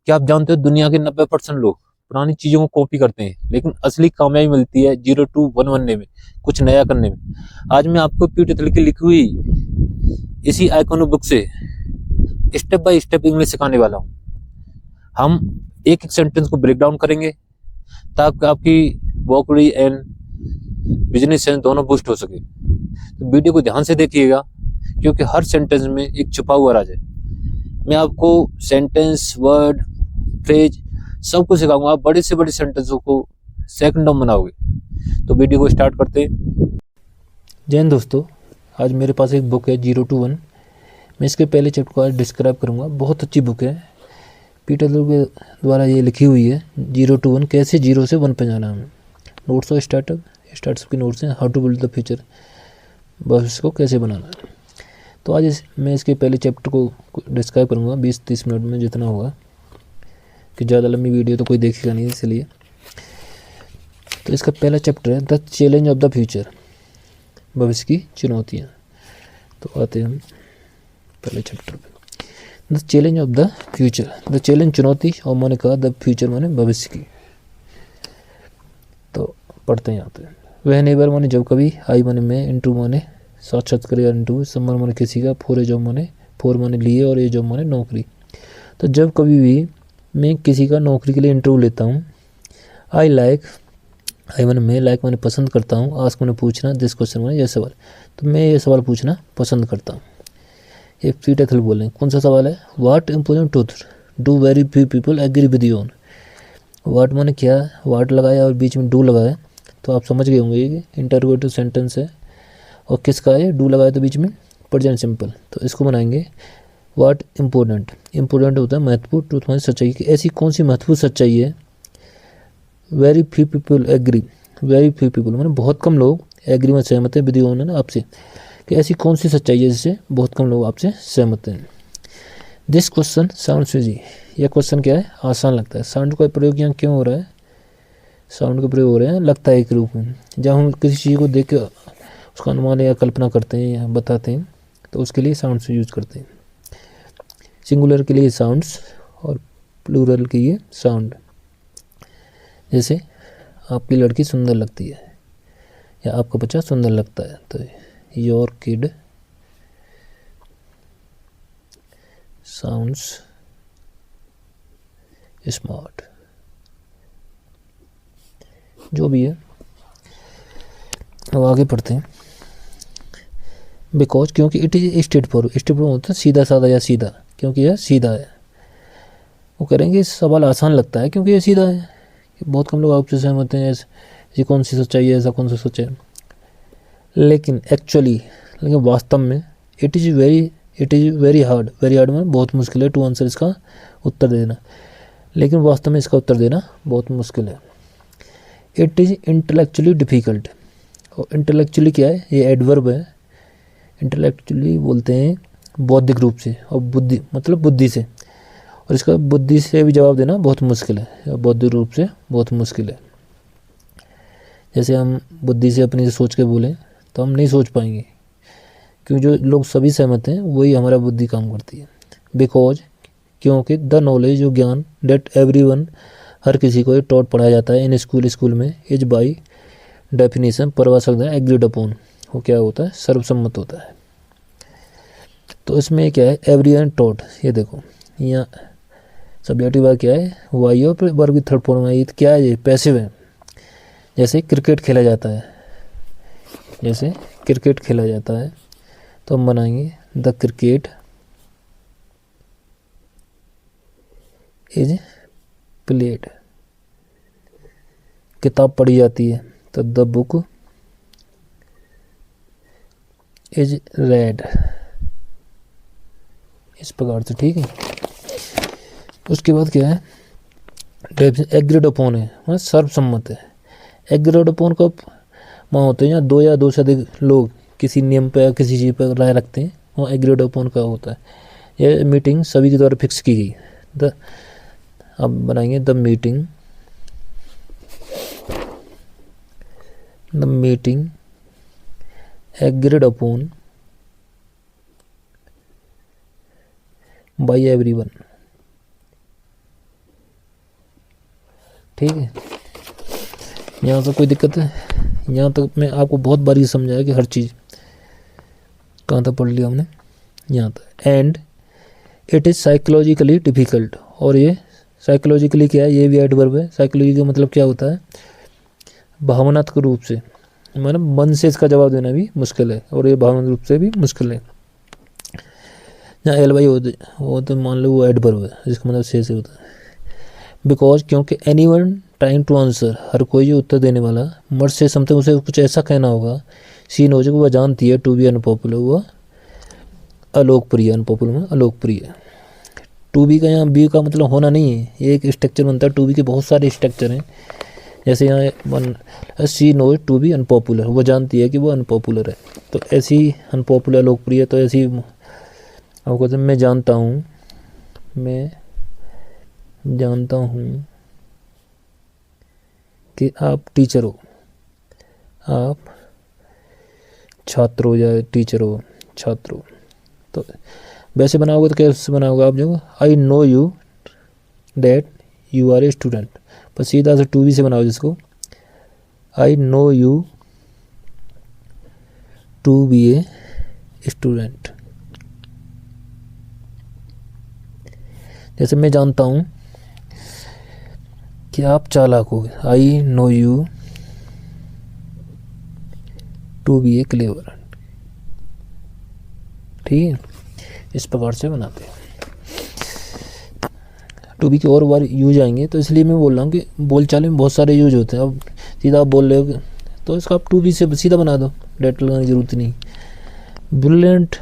क्या आप जानते हो दुनिया के 90% लोग पुरानी चीजों को कॉपी करते हैं, लेकिन असली कामयाबी मिलती है 0 to 1 बनने में, कुछ नया करने में। आज मैं आपको पीटर की लिखी हुई इसी आइकॉनिक बुक से स्टेप बाय स्टेप इंग्लिश सिखाने वाला हूँ। हम एक एक सेंटेंस को ब्रेक डाउन करेंगे ताकि आपकी वोकैबुलरी एंड बिजनेस सेंस दोनों बूस्ट हो सके। तो वीडियो को ध्यान से देखिएगा, क्योंकि हर सेंटेंस में एक छुपा हुआ राज है। मैं आपको सेंटेंस, वर्ड, फ्रेज सब कुछ सिखाऊंगा। आप बड़े से बड़े सेंटेंसों को सेकंडों में बनाओगे। तो वीडियो को स्टार्ट करते हैं। जय हिंद दोस्तों, आज मेरे पास एक बुक है 0 to 1। मैं इसके पहले चैप्टर को आज डिस्क्राइब करूंगा। बहुत अच्छी बुक है, पीटर के द्वारा ये लिखी हुई है 0 to 1, कैसे 0 से 1 पे जाना है। नोट्स ऑफ स्टार्टअप की नोट्स हैं, how to build the future, भविष्य को कैसे बनाना है। तो आज मैं इसके पहले चैप्टर को डिस्क्राइब करूँगा 20-30 मिनट में जितना होगा, कि ज़्यादा लंबी वीडियो तो कोई देखेगा नहीं, इसलिए। तो इसका पहला चैप्टर है the challenge of the future, भविष्य की चुनौतियाँ। तो आते हैं हम पहले चैप्टर पे। The challenge of the future, the challenge चुनौती, और मैंने कहा द फ्यूचर माने भविष्य की। तो पढ़ते हैं यहाँ पे। वह नेबर माने जब कभी, आई माने मैं, इंटू माने साक्षात्कार या इंटरव्यू, समर माने किसी का, फोर माने लिए, और ए जॉब माने नौकरी। तो जब कभी भी मैं किसी का नौकरी के लिए इंटरव्यू लेता हूँ, आई माने मैं, लाइक माने पसंद करता हूँ, आस्क माने पूछना, दिस क्वेश्चन माने यह सवाल। तो मैं ये सवाल पूछना पसंद करता हूँ। एक पीटर थिल बोल रहे हैं, कौन सा सवाल है? What important truth do very few people agree with you on. What माने क्या, व्हाट लगाया और बीच में डू लगाया, तो आप समझ गए होंगे ये इंटरोगेटिव सेंटेंस है। और किसका है? डू लगाया तो बीच में प्रेजेंट सिंपल। तो इसको बनाएंगे व्हाट इम्पोर्टेंट होता है महत्वपूर्ण, ट्रूथ माने सच्चाई की। ऐसी कौन सी महत्वपूर्ण सच्चाई है? Very few people agree, very few people माने बहुत कम लोग, एग्री में सहमत है, विद यू ऑन आपसे, कि ऐसी कौन सी सच्चाई है जिससे बहुत कम लोग आपसे सहमत हैं। दिस क्वेश्चन साउंड्स इजी, यह क्वेश्चन क्या है? आसान लगता है। साउंड का प्रयोग यहाँ क्यों हो रहा है? साउंड का प्रयोग हो रहा है लगता है एक रूप में। जब हम किसी चीज़ को देख के उसका अनुमान या कल्पना करते हैं या बताते हैं, तो उसके लिए साउंड्स यूज करते हैं। सिंगुलर के लिए साउंड्स और प्लूरल के लिए साउंड। जैसे आपकी लड़की सुंदर लगती है या आपका बच्चा सुंदर लगता है, तो योर किड साउंड्स स्मार्ट। जो भी है, अब आगे पढ़ते हैं। बिकॉज, क्योंकि इट इज स्ट्रेट फॉरवर्ड होता है सीधा साधा या सीधा, क्योंकि यह सीधा है। वो करेंगे सवाल आसान लगता है क्योंकि ये सीधा है। बहुत कम लोग आपसे सहमत हैं, ऐसी कौन सी सच्चाई है, ऐसा कौन सा सच है। लेकिन वास्तव में इट इज़ वेरी हार्ड में बहुत मुश्किल है टू आंसर, इसका उत्तर देना। लेकिन वास्तव में इसका उत्तर देना बहुत मुश्किल है। इट इज़ इंटेलेक्चुअली डिफ़िकल्ट, और इंटेलेक्चुअली क्या है? ये एडवर्ब है। इंटेलेक्चुअली बोलते हैं बौद्धिक रूप से, और बुद्धि मतलब बुद्धि से, और इसका बुद्धि से भी जवाब देना बहुत मुश्किल है, या बौद्धिक रूप से बहुत मुश्किल है। जैसे हम बुद्धि से अपनी सोच के बोलें तो हम नहीं सोच पाएंगे, क्योंकि जो लोग सभी सहमत हैं वही हमारा बुद्धि काम करती है। बिकॉज, क्योंकि द नॉलेज, जो ज्ञान, डेट एवरीवन, हर किसी को टॉट पढ़ाया जाता है इन स्कूल में, इज बाई डेफिनेशन, परिभाषा है एग्रीड अपॉन, वो क्या होता है? सर्वसम्मत होता है। तो इसमें क्या है? एवरीवन टॉट, ये देखो यहाँ सब्जेक्टिव वर्ब क्या है? वाई, और वर्ब की थर्ड फॉर्म है। ये क्या है? ये पैसिव है। जैसे क्रिकेट खेला जाता है, तो हम बनाएंगे द क्रिकेट इज प्लेड। किताब पढ़ी जाती है, तो द बुक इज रेड, इस प्रकार से। ठीक है। उसके बाद क्या है? एग्रीड अपॉन है, मतलब सर्वसम्मत है। एग्रीड अपॉन कब वहाँ होते हैं, या दो से अधिक लोग किसी नियम पर या किसी चीज़ पर राय रखते हैं, वहाँ एग्रीड अपॉन का होता है। यह मीटिंग सभी के द्वारा फिक्स की गई। अब बनाएंगे the meeting agreed upon by everyone, ठीक है, यहाँ तक कोई दिक्कत है? यहाँ तक मैं आपको बहुत बारी समझाया कि हर चीज़ कहाँ तक पढ़ लिया हमने, यहाँ तक। And it is psychologically difficult, और ये साइकोलॉजिकली क्या है, ये भी एडवर्ब है। साइकोलॉजी का मतलब क्या होता है, भावनात्मक रूप से, मतलब मन से इसका जवाब देना भी मुश्किल है, और ये भावनात्मक रूप से भी मुश्किल है। जहाँ एल वाई वो तो मान लो वो एडवर्ब है, जिसका मतलब से होता है। बिकॉज क्योंकि anyone trying to answer, हर कोई जो उत्तर देने वाला मर्ज से समथिंग, उसे कुछ ऐसा कहना होगा, सीन हो जाए वह जानती है टू बी अनपॉपुलर, वह अलोकप्रिय, अनपॉपुलर में अलोकप्रिय। टू बी का यहाँ बी का मतलब होना नहीं है, ये एक स्ट्रक्चर बनता है। टू बी के बहुत सारे स्ट्रक्चर हैं, जैसे यहाँ सी नो टू बी अनपॉपुलर, वो जानती है कि वो अनपॉपुलर है, तो ऐसी अनपॉपुलर लोकप्रिय, तो ऐसी आपको कहते हैं मैं जानता हूँ, मैं जानता हूँ कि आप टीचर हो, आप छात्र हो या टीचर हो, छात्र हो। तो वैसे बनाओगे तो कैसे बनाओगे आप, जो I know you that you are a student, पर सीधा से टू बी से बनाओ जिसको, I know you to be a student. जैसे मैं जानता हूँ कि आप चालाक हो, I know you to be a clever, ठीक है, इस प्रकार से बनाते हैं। टू बी के और बार यूज आएंगे, तो इसलिए मैं बोल रहा हूँ कि बोलचाल में बहुत सारे यूज होते हैं। अब सीधा आप बोल रहे हो तो इसका आप टू बी से सीधा बना दो, डेट लगाने की जरूरत नहीं। Brilliant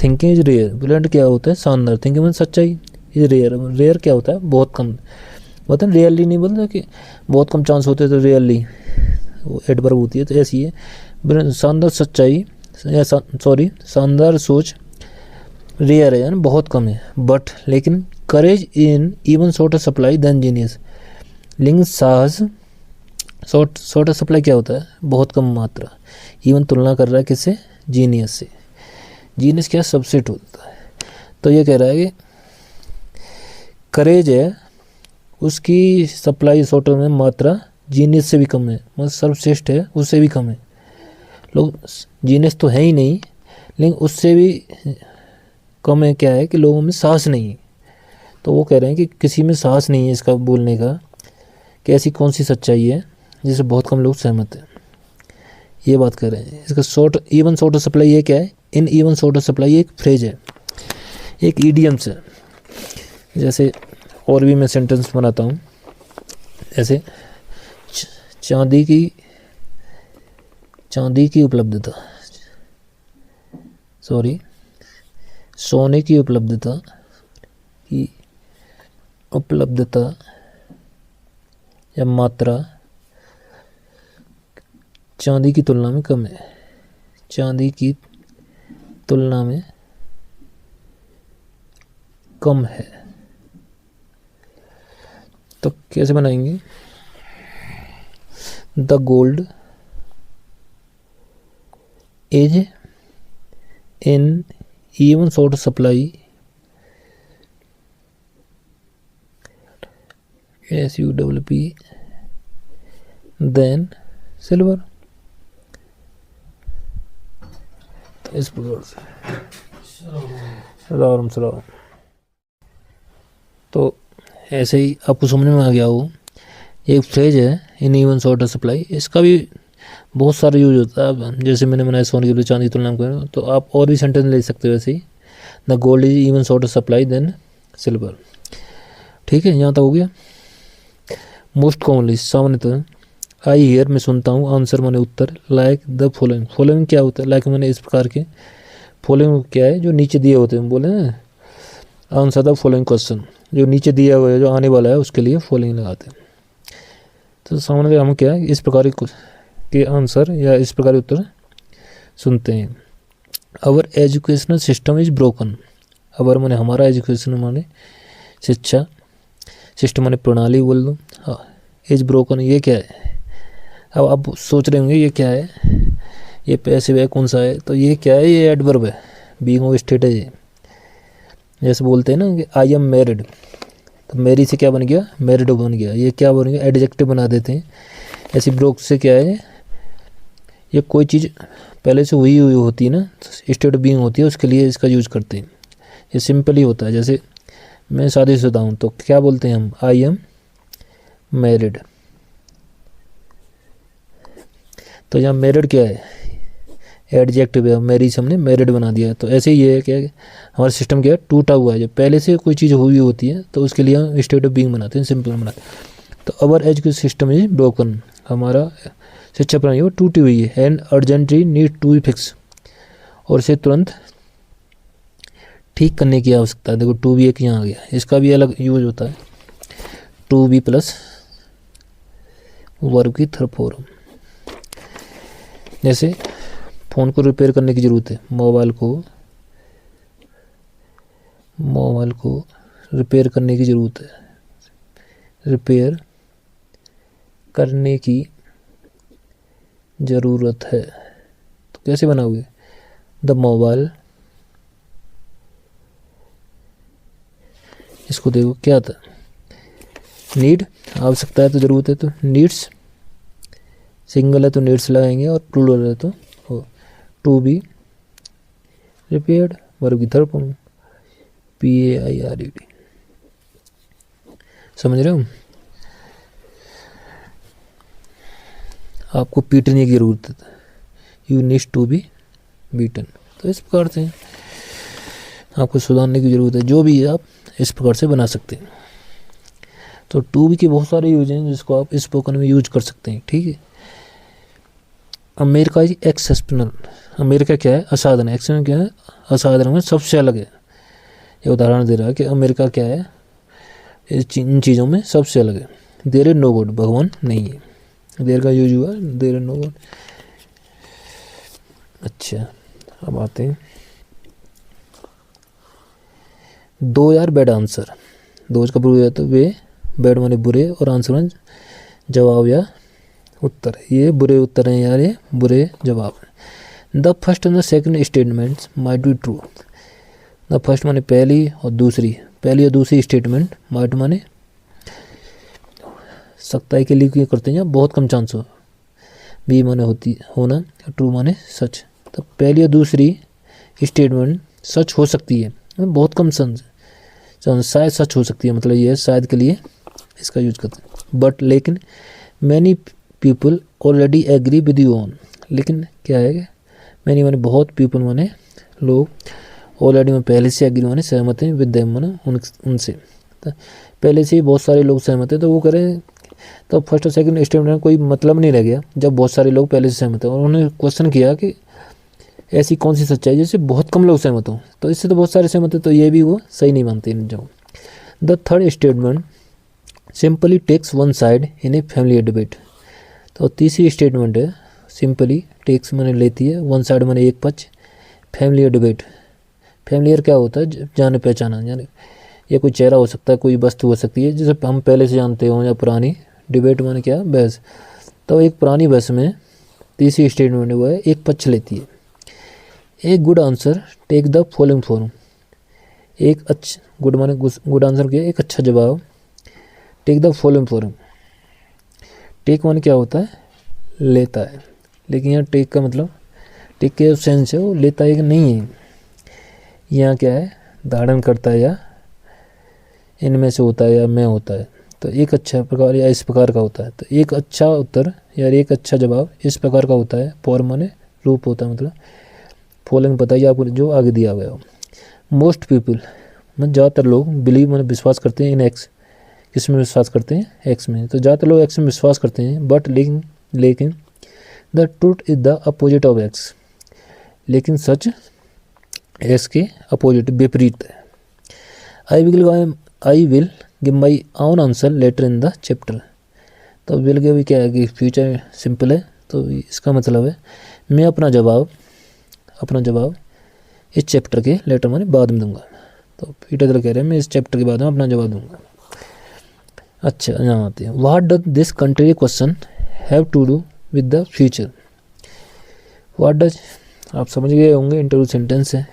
thinking is rare, brilliant क्या होता है, शानदार, थिंकिंग मतलब सच्चाई, इज रेयर, रेयर क्या होता है, बहुत कम, मतलब रियली नहीं बोलते कि बहुत कम चांस होते, तो रियली वो एडवर्ब होती है, तो ऐसी है। शानदार सच्चाई, सॉरी शानदार सोच रेयर है, यानी बहुत कम है, बट लेकिन courage in even shorter supply than genius, लेकिन साहस शॉर्टर सप्लाई क्या होता है, बहुत कम मात्रा, इवन तुलना कर रहा है किससे, जीनियस से। जीनियस क्या सबसेट होता है, तो ये कह रहा है कि करेज है उसकी सप्लाई शॉर्टर में मात्रा जीनियस से भी कम है, मतलब सर्वश्रेष्ठ है उससे भी कम है। लोग जीनियस तो है ही नहीं, लेकिन उससे भी कम है, क्या है कि लोगों में साहस नहीं है। तो वो कह रहे हैं कि किसी में साहस नहीं है इसका बोलने का, कि ऐसी कौन सी सच्चाई है जिससे बहुत कम लोग सहमत हैं, ये बात कर रहे हैं। इसका शॉर्ट इवन शॉर्टर सप्लाई ये क्या है, इन इवन शॉर्टर सप्लाई एक फ्रेज है, एक ईडियम्स है। जैसे और भी मैं सेंटेंस बनाता हूँ, जैसे चांदी की उपलब्धता, सॉरी सोने की उपलब्धता या मात्रा चांदी की तुलना में कम है, चांदी की तुलना में कम है। तो कैसे बनाएंगे, the gold is in even short supply SUWP then silver, इस प्रकार से सलाम। तो ऐसे ही आपको समझ में आ गया हो, एक फ्रेज है इन इवन शॉर्टर सप्लाई, इसका भी बहुत सारा यूज होता है। अब जैसे मैंने बनाया सोने के लिए चांदी की तुलना में, तो आप और भी सेंटेंस ले सकते हो वैसे ही, the gold is even shorter supply than silver, ठीक है, यहाँ तक हो गया। मोस्ट कॉमनली सामान्यतः, आई हियर मैं सुनता हूँ, आंसर माने उत्तर, लाइक द फॉलोइंग, फॉलोइंग क्या होता है, लाइक मैंने इस प्रकार के, फॉलोइंग क्या है जो नीचे दिए होते हैं, बोले ना आंसर द फॉलोइंग क्वेश्चन, जो नीचे दिया हुआ है जो आने वाला है उसके लिए फॉलोइंग लगाते हैं। तो सामान्यतः हम क्या है इस प्रकार के आंसर या इस प्रकार के उत्तर सुनते हैं। Our educational system is broken, our माने हमारा, एजुकेशन माने शिक्षा, सिस्टम माने प्रणाली बोल दो, हाँ, इज ब्रोकन ये क्या है। अब आप सोच रहे होंगे ये क्या है, ये पैसिव है कौन सा है, तो ये क्या है, ये एडवर्ब है, बीइंग ऑफ स्टेटस है। जैसे बोलते हैं ना कि आई एम मैरिड, तो तो मैरी से क्या बन गया, मैरिड बन गया। ये क्या बन गया, एडजेक्टिव बना देते हैं। ऐसे ब्रोक से क्या है, ये कोई चीज़ पहले से हुई हुई होती है ना, स्टेट ऑफ बीइंग होती है, उसके लिए इसका यूज करते हैं। ये सिंपल ही होता है। जैसे मैं शादीशुदा हूँ तो क्या बोलते हैं हम, आई एम मैरिड। तो यहाँ मैरिड क्या है, एडजेक्टिव है, मैरी से हमने मैरिड बना दिया। तो ऐसे ही ये है क्या, हमारा सिस्टम क्या है, टूटा हुआ है। जब पहले से कोई चीज़ हुई होती है तो उसके लिए हम स्टेट ऑफ बीइंग बनाते हैं, सिंपल बनाते हैं। तो our education system is broken, हमारा शिक्षा प्रणाली वो टूटी हुई है। And urgently need to be fix, और इसे तुरंत ठीक करने की आवश्यकता है। देखो टू बी एक यहाँ आ गया, इसका भी अलग यूज होता है, टू बी प्लस वर्ब की थर्ड फॉर्म। जैसे फ़ोन को रिपेयर करने की ज़रूरत है, मोबाइल को रिपेयर करने की ज़रूरत है, रिपेयर करने की ज़रूरत है। तो कैसे बनाओगे, द मोबाइल, इसको देखो क्या था, नीड आवश्यकता है तो ज़रूरत है, तो नीड्स सिंगल है तो नीड्स लगाएंगे, और प्लूरल है तो टू बी रिपेयर्ड, वर्ब की थर्ड फॉर्म PAIRED। समझ रहे हो, आपको पीटने की ज़रूरत है, you needs to be beaten. तो इस प्रकार से आपको सुधारने की ज़रूरत है, जो भी है आप इस प्रकार से बना सकते हैं। तो टू बी के बहुत सारे यूज हैं जिसको आप स्पोकन में यूज कर सकते हैं, ठीक है। अमेरिका इज एक्सेप्शनल, अमेरिका क्या है, असाधारण, एक्सेप्शनल क्या है, असाधारण में सबसे अलग है। ये उदाहरण दे रहा है कि अमेरिका क्या है, इन चीज़ों में सबसे अलग है। देयर इज नो गॉड, भगवान नहीं है, देर का यूज हुआ, देयर इज नो गॉड। अच्छा, अब आते हैं दो यार बैड आंसर। दो का प्रयोग तो वे, बैड माने बुरे, और आंसर माने जवाब या उत्तर। ये बुरे उत्तर हैं यार, ये बुरे जवाब हैं। The first and the second statements might be true. The first माने पहली और दूसरी स्टेटमेंट, माइट माने सकता है के लिए क्या करते हैं, बहुत कम चांस हो। बी माने होना, ट्रू माने सच। तो पहली और दूसरी स्टेटमेंट सच हो सकती है, बहुत कम चांस, शायद सच हो सकती है, मतलब ये शायद के लिए इसका यूज करते हैं। बट लेकिन many people already agree with you on, लेकिन क्या है, मैनी माने बहुत, पीपल माने लोग, ऑलरेडी में पहले से, एग्री माने सहमत हैं, विद देम माने उनसे। तो पहले से ही बहुत सारे लोग सहमत हैं, तो वो करें, तो फर्स्ट और सेकंड स्टेटमेंट में कोई मतलब नहीं रह गया जब बहुत सारे लोग पहले से सहमत हैं। और उन्होंने क्वेश्चन किया कि ऐसी कौन सी सच्चाई जैसे बहुत कम लोग सहमत हों, तो इससे तो बहुत सारे सहमत हैं, तो ये भी वो सही नहीं मानते इन जब। The third statement simply takes one side in a family debate. तो तीसरी स्टेटमेंट है, सिंपली टेक्स माने लेती है, वन साइड माने एक पक्ष, फैमिली डिबेट। फैमिलियर क्या होता है, जाने पहचाना, यानी ये कोई चेहरा हो सकता है, कोई वस्तु हो सकती है जिसे हम पहले से जानते हो, या पुरानी। डिबेट माने क्या, बहस। तो एक पुरानी बहस में तीसरी स्टेटमेंट वो है, एक पक्ष लेती है। एक good answer take the following form, एक अच्छा, गुड माने गुड आंसर क्या, एक अच्छा जवाब, take the following form. Take माने क्या होता है, लेता है, लेकिन यहाँ टेक का मतलब, टेक के सेंस है वो लेता है कि नहीं है, यहाँ क्या है, धारण करता है, या इनमें से होता है, या में होता है। तो एक अच्छा प्रकार या इस प्रकार का होता है। तो एक अच्छा उत्तर या एक अच्छा जवाब इस प्रकार का होता है, फॉर्म माने रूप होता है, मतलब फॉलोइंग बताइए आपको जो आगे दिया गया हो। मोस्ट पीपल मतलब ज़्यादातर लोग, बिलीव माने विश्वास करते हैं, इन एक्स, किस में विश्वास करते हैं, एक्स में। तो ज़्यादातर लोग एक्स में विश्वास करते हैं, बट लेकिन the truth is the opposite of X, लेकिन सच एक्स के अपोजिट, विपरीत है। I will give my own answer later in the chapter. तो विल गिव क्या है कि फ्यूचर सिंपल है, तो इसका मतलब है मैं अपना जवाब इस चैप्टर के लेटर माने बाद में दूंगा। तो पीटर कह रहे हैं मैं इस चैप्टर के बाद में अपना जवाब दूंगा। अच्छा, यहाँ आते हैं, what does this country question have to do with the future. What does, आप समझ गए होंगे, इंटरव्यू सेंटेंस है।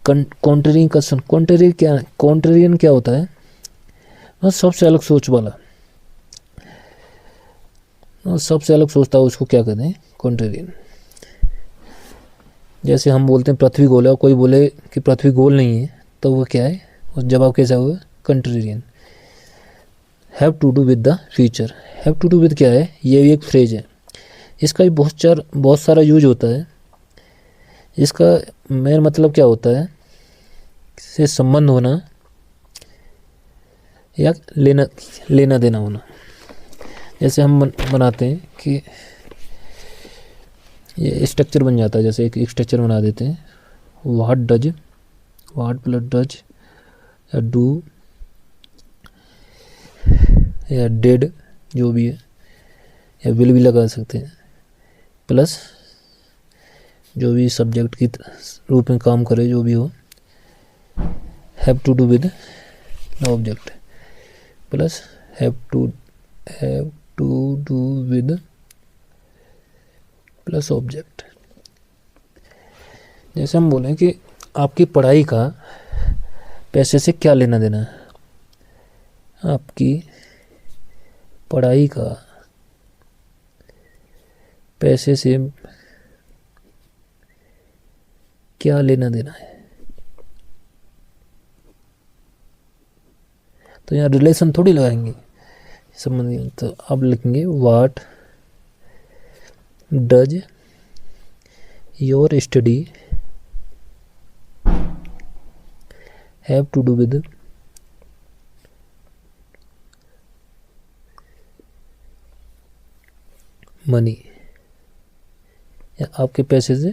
कॉन्ट्रेरियन क्वेश्चन, कॉन्ट्रेरियन क्या होता है, सबसे अलग सोच वाला, सबसे अलग सोचता है उसको क्या कहते हैं, कॉन्ट्रेरियन। जैसे हम बोलते हैं पृथ्वी गोल है और कोई बोले कि पृथ्वी गोल नहीं है, तो वो क्या है, उस जवाब कैसा हुआ, contrarian. Have to do with the future, have to do with क्या है, ये भी एक फ्रेज है, इसका भी बहुत सारा यूज होता है। इसका मेन मतलब क्या होता है, से संबंध होना या लेना देना होना। जैसे हम बनाते हैं कि ये स्ट्रक्चर बन जाता है, जैसे एक स्ट्रक्चर बना देते हैं, what does, what plus does या डू या डेड जो भी है, या विल भी लगा सकते हैं, प्लस जो भी सब्जेक्ट की रूप में काम करे जो भी हो, have to do with object, plus have to do with plus object. जैसे हम बोलें कि आपकी पढ़ाई का पैसे से क्या लेना देना है, आपकी पढ़ाई का पैसे से क्या लेना देना है, तो यहाँ रिलेशन थोड़ी लगाएंगे संबंधी, तो अब लिखेंगे what does your study have to do with money, या आपके पैसे से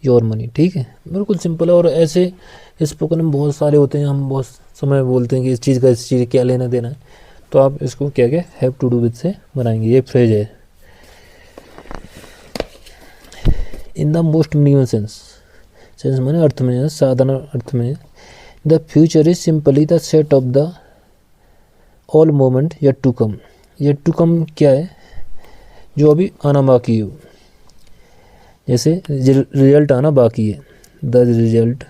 योर मनी। ठीक है, बिल्कुल सिंपल है। और ऐसे स्पोकन में बहुत सारे होते हैं, हम बहुत समय बोलते हैं कि इस चीज़ का इस चीज़ क्या लेना देना है, तो आप इसको क्या क्या हैव टू डू विद से बनाएंगे, ये फ्रेज है। In the most minimum sense माने अर्थ में, साधारण अर्थ में, the future is simply the set of the all moment yet to come. Yet to come क्या है, जो अभी आना बाकी हो, जैसे रिजल्ट आना बाकी है, द रिजल्ट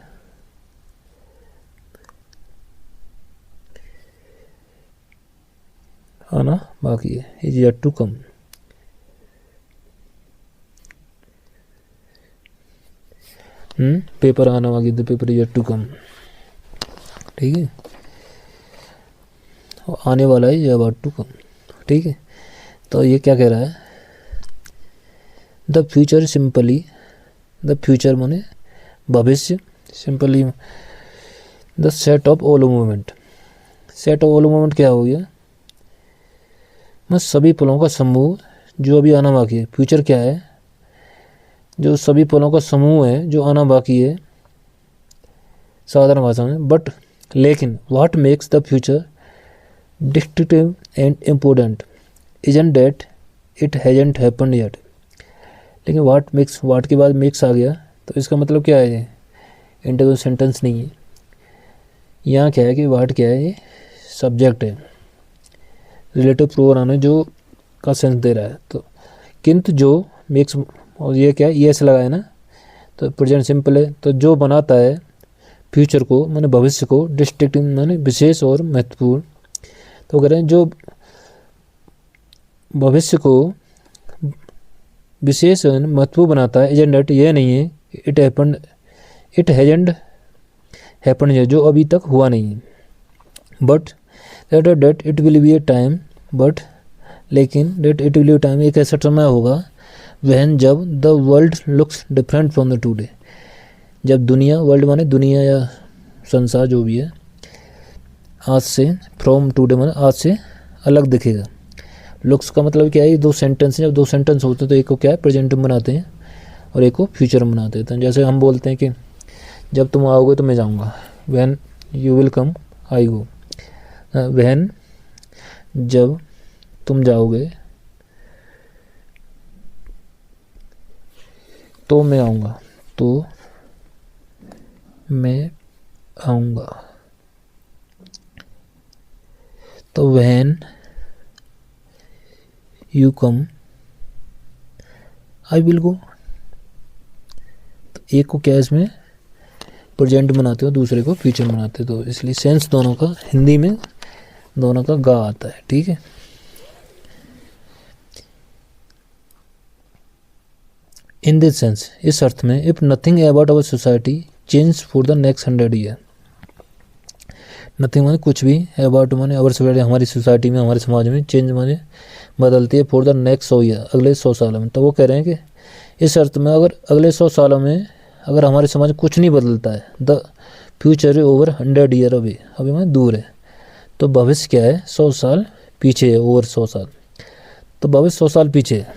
आना बाकी है, is yet to come. Paper आना बाकी, the paper is yet to come. ठीक है, और आने वाला है या अबाउट टू कम। ठीक है, तो ये क्या कह रहा है, the future simply, the future माने भविष्य, simply the set of all moment. Set of all moment क्या हो गया, मतलब सभी पलों का समूह जो अभी आना बाकी है। फ्यूचर क्या है, जो सभी पलों का समूह है जो आना बाकी है, साधारण भाषा में। बट लेकिन what makes the future distinctive and important isn't that it hasn't happened yet. लेकिन व्हाट के बाद मेक्स आ गया, तो इसका मतलब क्या है, ये इंटरव्यू सेंटेंस नहीं है। यहाँ क्या है कि व्हाट क्या है, ये सब्जेक्ट है, रिलेटिव प्रोनाउन है जो का सेंस दे रहा है। तो किंतु जो मेक्स, और ये क्या है, ये ऐसे लगाया ना, तो प्रेजेंट सिंपल है, तो जो बनाता है फ्यूचर को माने भविष्य को, डिस्टिंक्टिव माने विशेष और महत्वपूर्ण। तो कह रहे हैं जो भविष्य को विशेष महत्वपूर्ण बनाता है, एजेंट दैट ये नहीं है इट हैजेंट हैपेंड है, जो अभी तक हुआ नहीं है। But that it will be a time, but लेकिन that it will be time, एक ऐसा समय होगा वहन जब the world looks different from the today, जब दुनिया, वर्ल्ड माने दुनिया या संसार जो भी है, आज से, फ्रॉम टुडे माने आज से अलग दिखेगा। लुक्स का मतलब क्या है, ये दो सेंटेंस हैं, जब दो सेंटेंस होते हैं तो एक को क्या है प्रेजेंट में बनाते हैं और एक को फ्यूचर में बनाते हैं। जैसे हम बोलते हैं कि जब तुम आओगे तो मैं जाऊंगा, when you will come I go, when जब तुम जाओगे तो मैं आऊँगा, तो मैं आऊँगा। तो when you come I will go. तो एक को क्या इसमें प्रेजेंट बनाते हो, दूसरे को फ्यूचर बनाते हो, तो इसलिए सेंस दोनों का हिंदी में दोनों का गा आता है, ठीक है। इन दिस सेंस, इस अर्थ में, if nothing about our society change for the next 100 year. Nothing माने कुछ भी, अबाउट माने अवर सोसाइटी, हमारी सोसाइटी में, हमारे समाज में, चेंज माने बदलती है, फॉर द नेक्स्ट 100 ईयर, अगले 100 सालों में। तो वो कह रहे हैं कि इस अर्थ में अगर अगले 100 सालों में अगर हमारे समाज में कुछ नहीं बदलता है, the future is over 100 year away, अभी मैं दूर है, तो भविष्य क्या है, 100 साल पीछे है, ओवर 100 साल, तो भविष्य 100 साल पीछे है।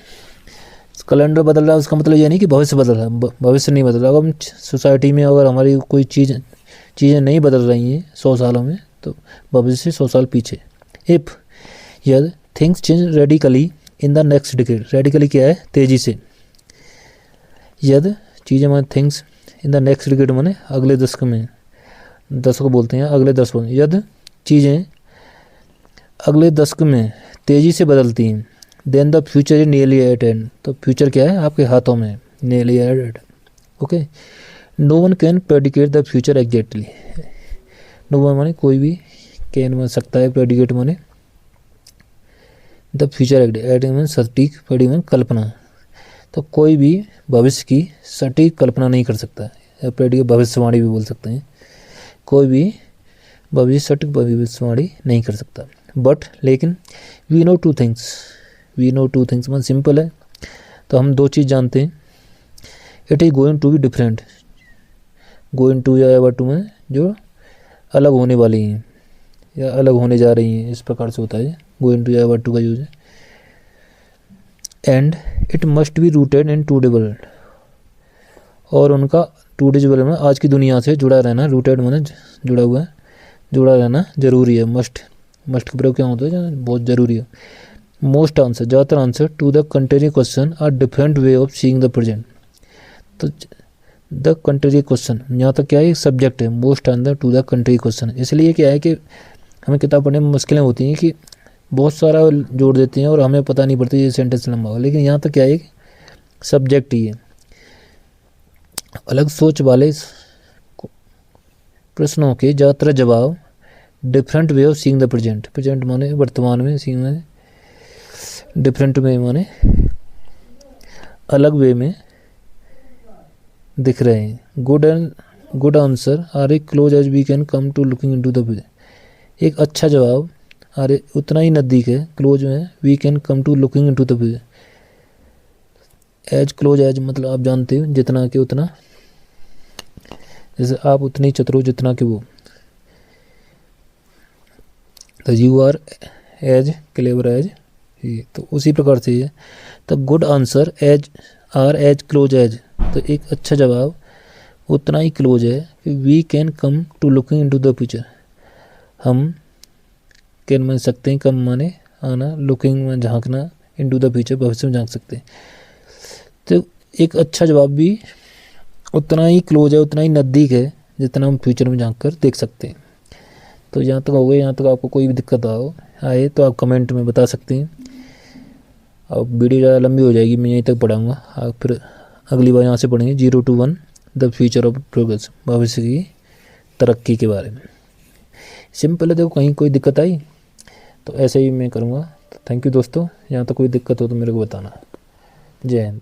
कैलेंडर बदल रहा है, उसका मतलब ये नहीं कि भविष्य बदल रहा है, भविष्य नहीं बदल रहा। अगर हम सोसाइटी में अगर हमारी कोई चीज़ें नहीं बदल रही हैं 100 सालों में, तो भविष्य से 100 साल पीछे। इफ़ यदि things change radically in the next decade, radically क्या है, तेज़ी से, यदि चीज़ें माने things in the next decade माने अगले दशक में, दशक बोलते हैं अगले दशक में, यदि चीज़ें अगले दशक में तेज़ी से बदलती हैं, then the future is nearly at end, तो फ्यूचर क्या है, आपके हाथों में, nearly at end, okay. No one can predicate the future exactly, no one माने कोई भी, कैन बन सकता है, प्रेडिकेट माने द फ्यूचर एट मीन सटीक, प्रेडिकेट माने कल्पना, तो कोई भी भविष्य की सटीक कल्पना नहीं कर सकता है, प्रेडिकेट भविष्यवाणी भी बोल सकते हैं, कोई भी भविष्य सटीक भविष्यवाणी नहीं कर सकता। बट लेकिन वी नो टू थिंग्स मतलब सिंपल है, तो हम दो चीज़ जानते हैं, it is going to be different, going to या एवर टू में जो अलग होने वाली हैं या अलग होने जा रही हैं, इस प्रकार से होता है गोइंग टू या एवर टू का यूज है। And it must be rooted in to world, और उनका टू वर्ल्ड में आज की दुनिया से जुड़ा रहना, रूटेड माने जुड़ा हुआ है, जुड़ा रहना जरूरी है। मस्ट का प्रयोग क्या होता है, बहुत ज़रूरी है। मोस्ट आंसर, ज़्यादातर answer to the country question are different way of seeing the present, तो द कंट्री क्वेश्चन यहाँ तक क्या है, सब्जेक्ट है, most answer to the country question, इसलिए क्या है कि हमें किताब पढ़ने में मुश्किलें होती हैं कि बहुत सारा जोड़ देते हैं और हमें पता नहीं पड़ती ये सेंटेंस लंबा हो, लेकिन यहाँ तक क्या है, सब्जेक्ट ही है। अलग सोच वाले प्रश्नों के ज़्यादातर जवाब different way of seeing the present, present माने वर्तमान में, सीइंग माने डिफरेंट वे माने अलग वे में दिख रहे हैं। Good answer are a close as we can come to looking into the future, एक अच्छा जवाब अरे उतना ही नज़दीक है, क्लोज में we can come to looking into the future, as close as मतलब आप जानते हो जितना कि उतना, जैसे आप उतने ही चतुर हो जितना कि वो, तो you are as clever as ये, तो उसी प्रकार से ये, तो good answer as are as close as, तो एक अच्छा जवाब उतना ही क्लोज है कि we can come to looking into the future, हम कैन मान सकते हैं, कम माने आना, लुकिंग में झांकना, इनटू द फ्यूचर भविष्य में झांक सकते हैं, तो एक अच्छा जवाब भी उतना ही क्लोज है, उतना ही नज़दीक है जितना हम फ्यूचर में झांक कर देख सकते हैं। तो यहाँ तक हो गए, यहाँ तक आपको कोई भी दिक्कत आए तो आप कमेंट में बता सकते हैं। अब वीडियो ज़्यादा लंबी हो जाएगी, मैं यहीं तक पढ़ाऊँगा, आप फिर अगली बार यहाँ से पढ़ेंगे 0 to 1 the future of progress, भविष्य की तरक्की के बारे में। सिंपल है, देखो कहीं कोई दिक्कत आई तो ऐसे ही मैं करूँगा। तो थैंक यू दोस्तों, यहाँ तक कोई दिक्कत हो तो मेरे को बताना। जय हिंद।